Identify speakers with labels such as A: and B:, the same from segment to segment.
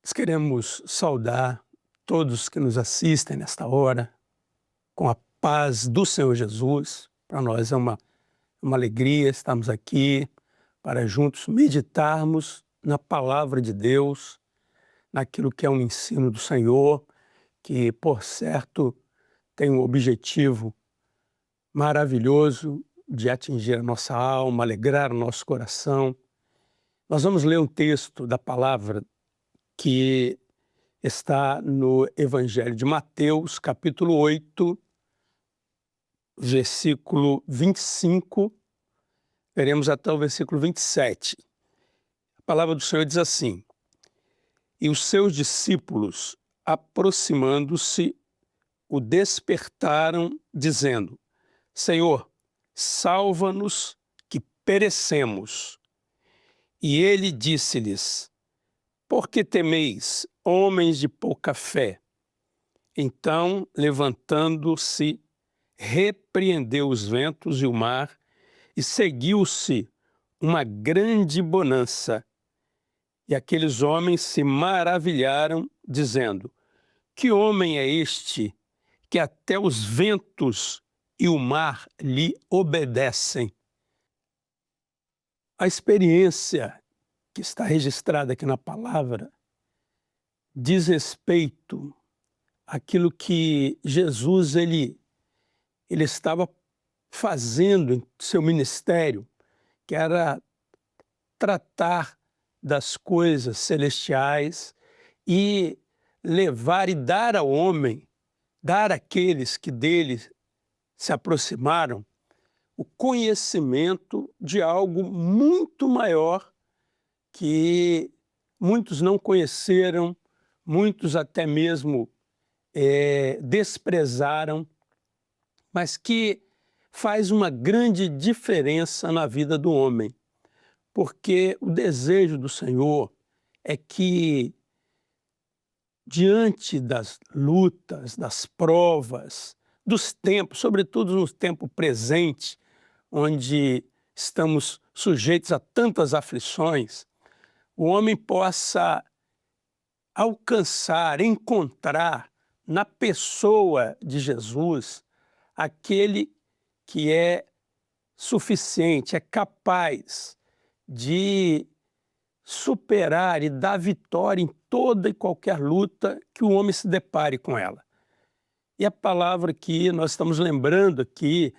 A: Nós queremos saudar todos que nos assistem nesta hora, com a paz do Senhor Jesus. Para nós é uma alegria estarmos aqui para juntos meditarmos na palavra de Deus, naquilo que é um ensino do Senhor, que, por certo, tem um objetivo maravilhoso de atingir a nossa alma, alegrar o nosso coração. Nós vamos ler um texto da palavra que está no Evangelho de Mateus, capítulo 8, versículo 25, veremos até o versículo 27. A palavra do Senhor diz assim: E os seus discípulos, aproximando-se, o despertaram, dizendo: Senhor, salva-nos, que perecemos. E ele disse-lhes: Por que temeis, homens de pouca fé? Então, levantando-se, repreendeu os ventos e o mar, e seguiu-se uma grande bonança. E aqueles homens se maravilharam, dizendo: Que homem é este, que até os ventos e o mar lhe obedecem? A experiência que está registrada aqui na palavra diz respeito àquilo que Jesus ele estava fazendo em seu ministério, que era tratar das coisas celestiais e levar e dar ao homem, dar àqueles que dele se aproximaram, o conhecimento de algo muito maior que muitos não conheceram, muitos até mesmo desprezaram, mas que faz uma grande diferença na vida do homem. Porque o desejo do Senhor é que, diante das lutas, das provas, dos tempos, sobretudo no tempo presente, onde estamos sujeitos a tantas aflições, o homem possa alcançar, encontrar na pessoa de Jesus aquele que é suficiente, é capaz de superar e dar vitória em toda e qualquer luta que o homem se depare com ela. E a palavra que nós estamos lembrando aqui,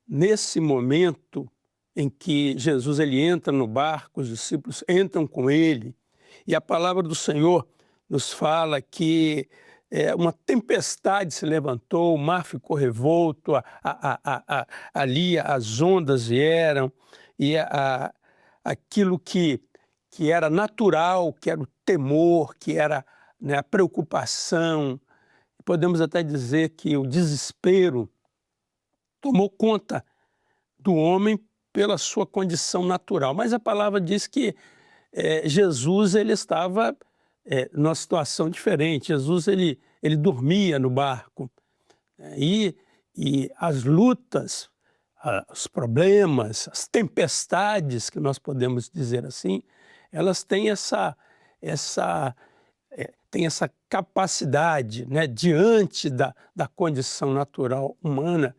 A: nesse momento em que Jesus ele entra no barco, os discípulos entram com ele, e a palavra do Senhor nos fala que uma tempestade se levantou, o mar ficou revolto, ali as ondas vieram, e aquilo que era natural, que era o temor, que era, né, a preocupação, podemos até dizer que o desespero tomou conta do homem pela sua condição natural. Mas a palavra diz que Jesus ele estava numa situação diferente. Jesus ele dormia no barco, né? E as lutas, os problemas, as tempestades, que nós podemos dizer assim, elas têm têm essa capacidade, né, diante da condição natural humana,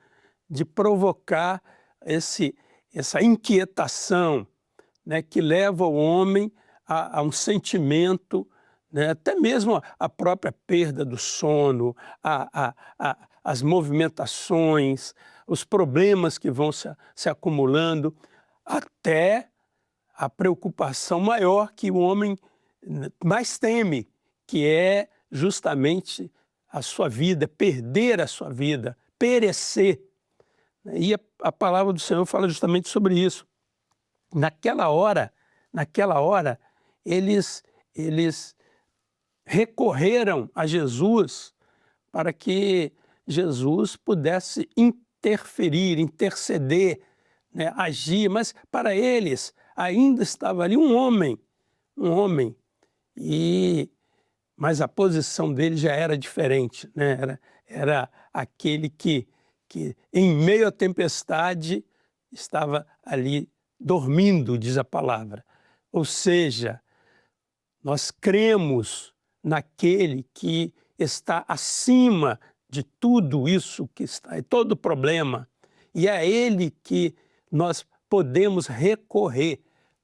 A: de provocar essa inquietação, né, que leva o homem a um sentimento, né, até mesmo a própria perda do sono, as movimentações, os problemas que vão se acumulando, até a preocupação maior que o homem mais teme, que é justamente a sua vida, perder a sua vida, perecer. E a palavra do Senhor fala justamente sobre isso. Naquela hora, eles recorreram a Jesus para que Jesus pudesse interferir, interceder, né, agir, mas para eles ainda estava ali um homem, mas a posição dele já era diferente, né? Era aquele que em meio à tempestade estava ali dormindo, diz a palavra. Ou seja, nós cremos naquele que está acima de tudo isso que está, e todo problema, e é a Ele que nós podemos recorrer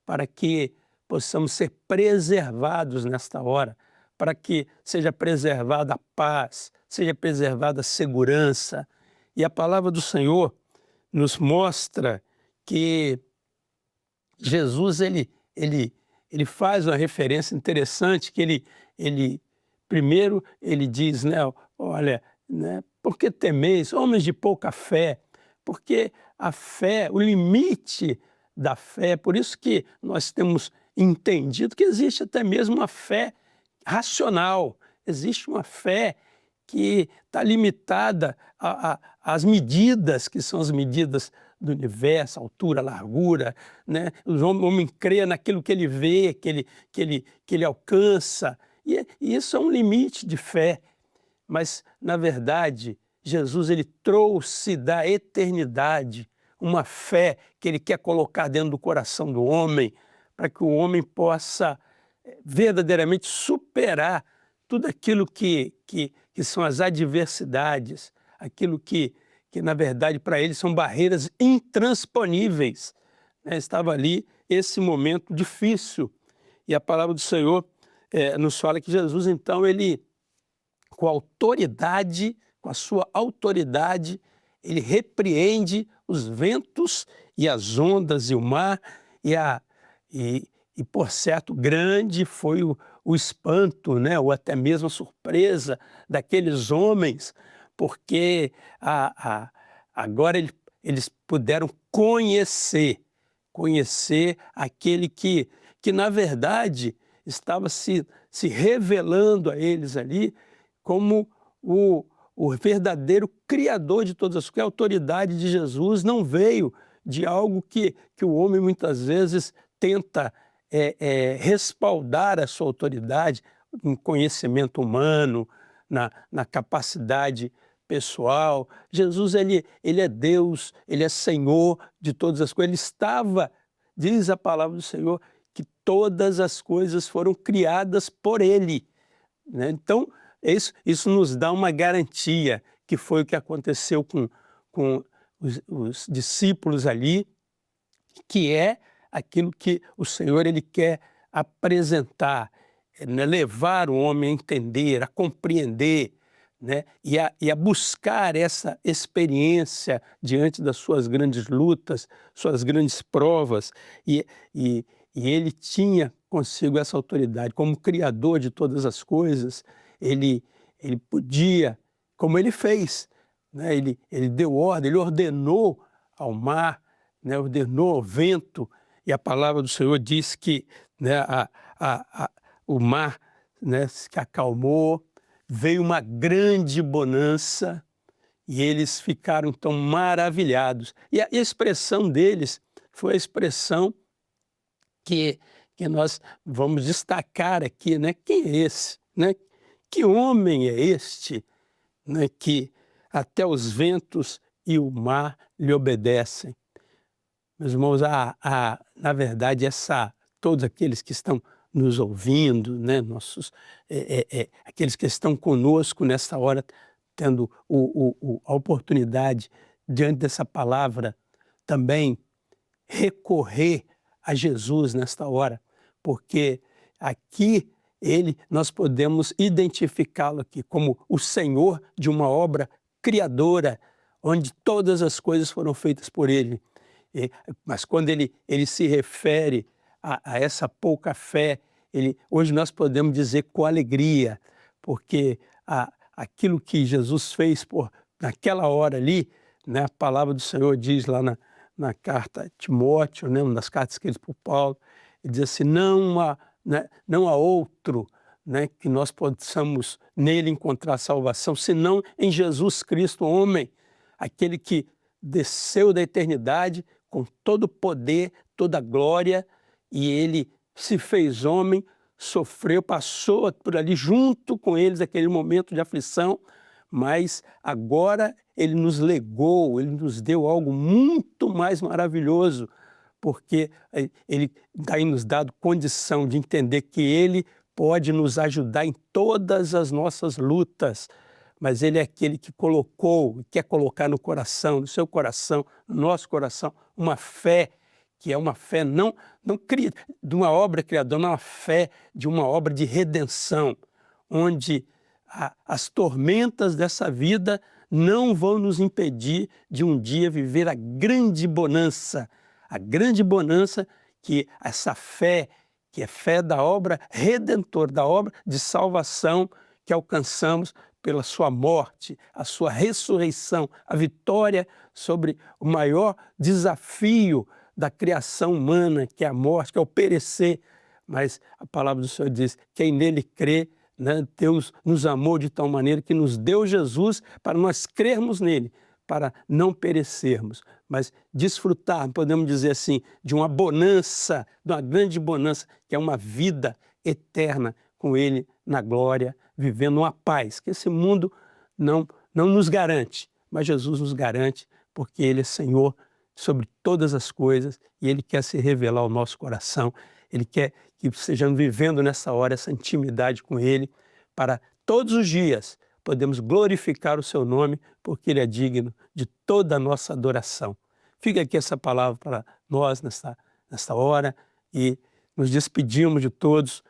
A: para que possamos ser preservados nesta hora, para que seja preservada a paz, seja preservada a segurança. E a palavra do Senhor nos mostra que Jesus ele faz uma referência interessante, que ele primeiro ele diz, né, olha, né, por que temeis, homens de pouca fé? Porque a fé, o limite da fé, por isso que nós temos entendido que existe até mesmo uma fé racional, existe uma fé que está limitada às medidas, que são as medidas do universo, altura, largura, né? O homem crê naquilo que ele vê, que ele alcança, e isso é um limite de fé. Mas, na verdade, Jesus ele trouxe da eternidade uma fé que ele quer colocar dentro do coração do homem, para que o homem possa verdadeiramente superar tudo aquilo que são as adversidades, aquilo que na verdade, para ele são barreiras intransponíveis. Né? Estava ali esse momento difícil. E a palavra do Senhor nos fala que Jesus, então, ele, com autoridade, com a sua autoridade, ele repreende os ventos e as ondas e o mar, e por certo, grande foi o espanto, né? Ou até mesmo a surpresa daqueles homens, porque agora eles puderam conhecer aquele que na verdade estava se revelando a eles ali como o verdadeiro Criador de todas as coisas. A autoridade de Jesus não veio de algo que o homem muitas vezes tenta respaldar a sua autoridade em conhecimento humano, na capacidade pessoal. Jesus ele é Deus, ele é Senhor de todas as coisas. Ele estava, diz a palavra do Senhor, que todas as coisas foram criadas por ele. Né? Então, isso nos dá uma garantia, que foi o que aconteceu com os discípulos ali, que é aquilo que o Senhor ele quer apresentar, né? Levar o homem a entender, a compreender, né? e a buscar essa experiência diante das suas grandes lutas, suas grandes provas. E ele tinha consigo essa autoridade. Como Criador de todas as coisas, ele podia, como ele fez, né? Ele deu ordem, ele ordenou ao mar, né? Ordenou ao vento, e a palavra do Senhor diz que, né, o mar, né, se acalmou, veio uma grande bonança e eles ficaram tão maravilhados. E a expressão deles foi a expressão que nós vamos destacar aqui, né? Quem é esse? Né? Que homem é este, né, que até os ventos e o mar lhe obedecem? Meus irmãos, na verdade, todos aqueles que estão nos ouvindo, né, aqueles que estão conosco nessa hora, tendo a oportunidade, diante dessa palavra, também recorrer a Jesus nesta hora, porque aqui nós podemos identificá-lo aqui como o Senhor de uma obra criadora, onde todas as coisas foram feitas por Ele. Mas quando ele se refere a essa pouca fé, hoje nós podemos dizer com alegria, porque aquilo que Jesus fez naquela hora ali, né, a palavra do Senhor diz lá na carta a Timóteo, né, uma das cartas que ele por Paulo, ele diz assim, não há outro, né, que nós possamos nele encontrar salvação, senão em Jesus Cristo, homem, aquele que desceu da eternidade com todo o poder, toda a glória, e ele se fez homem, sofreu, passou por ali junto com eles aquele momento de aflição, mas agora ele nos legou, ele nos deu algo muito mais maravilhoso, porque ele tem nos dado condição de entender que ele pode nos ajudar em todas as nossas lutas, mas Ele é aquele que colocou, quer colocar no coração, no seu coração, no nosso coração, uma fé, que é uma fé não de uma obra criadora, não é uma fé de uma obra de redenção, onde as tormentas dessa vida não vão nos impedir de um dia viver a grande bonança que essa fé, que é fé da obra redentora, da obra de salvação que alcançamos pela sua morte, a sua ressurreição, a vitória sobre o maior desafio da criação humana, que é a morte, que é o perecer. Mas a palavra do Senhor diz, quem nele crê, né, Deus nos amou de tal maneira que nos deu Jesus para nós crermos nele, para não perecermos, mas desfrutar, podemos dizer assim, de uma bonança, de uma grande bonança, que é uma vida eterna com Ele na glória, vivendo uma paz, que esse mundo não nos garante, mas Jesus nos garante, porque Ele é Senhor sobre todas as coisas e Ele quer se revelar ao nosso coração, Ele quer que estejamos vivendo nessa hora essa intimidade com Ele, para todos os dias podemos glorificar o seu nome, porque Ele é digno de toda a nossa adoração. Fica aqui essa palavra para nós nesta hora e nos despedimos de todos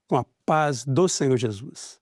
A: com a paz do Senhor Jesus.